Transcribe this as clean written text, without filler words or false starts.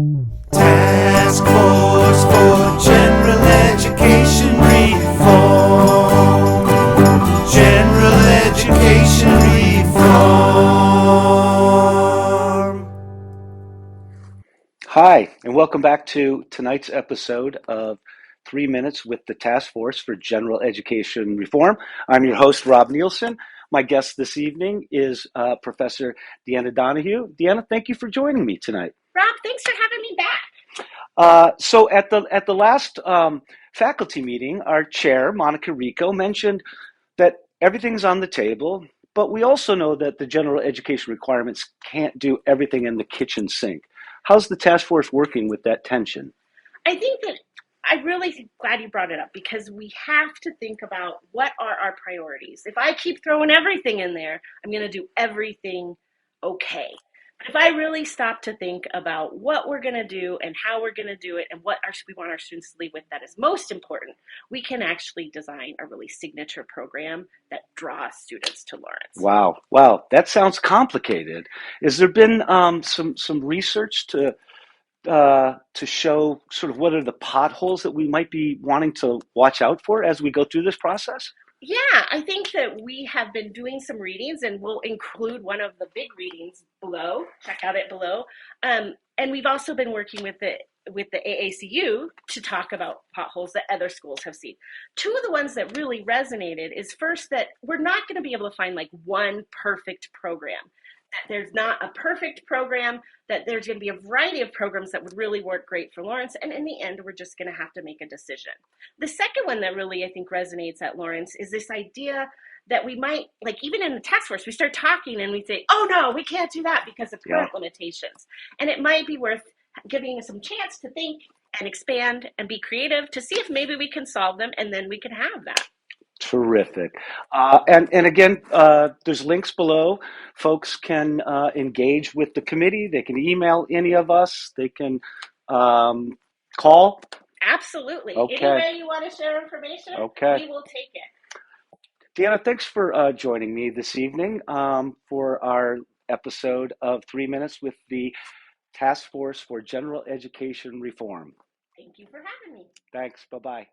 Task Force for General Education Reform. General Education Reform. Hi, and welcome back to tonight's episode of 3 Minutes with the Task Force for General Education Reform. I'm your host, Rob Nielsen. My guest this evening is Professor Deanna Donahue. Deanna, thank you for joining me tonight. Rob, thanks for having me back. So at the last faculty meeting, our chair, Monica Rico, mentioned that everything's on the table, but we also know that the general education requirements can't do everything in the kitchen sink. How's the task force working with that tension? I think that I'm really glad you brought it up because we have to think about what are our priorities. If I keep throwing everything in there, I'm going to do everything okay. But if I really stop to think about what we're going to do and how we're going to do it and what we want our students to leave with that is most important, we can actually design a really signature program that draws students to Lawrence. Wow, that sounds complicated. Has there been some research to show sort of what are the potholes that we might be wanting to watch out for as we go through this process? Yeah, I think that we have been doing some readings, and we'll include one of the big readings below. Check out it below. And we've also been working with the AACU to talk about potholes that other schools have seen. Two of the ones that really resonated is first that we're not going to be able to find like one perfect program. That there's not a perfect program, that there's going to be a variety of programs that would really work great for Lawrence, and in the end, we're just going to have to make a decision. The second one that really, I think, resonates at Lawrence is this idea that we might, like even in the task force, we start talking and we say, oh no, we can't do that because of current limitations. And it might be worth giving us some chance to think and expand and be creative to see if maybe we can solve them, and then we can have that. Terrific. And again, there's links below. Folks can engage with the committee. They can email any of us. They can call. Absolutely. Okay. Any way you want to share information, Okay. we will take it. Deanna, thanks for joining me this evening for our episode of 3 Minutes with the Task Force for General Education Reform. Thank you for having me. Thanks. Bye-bye.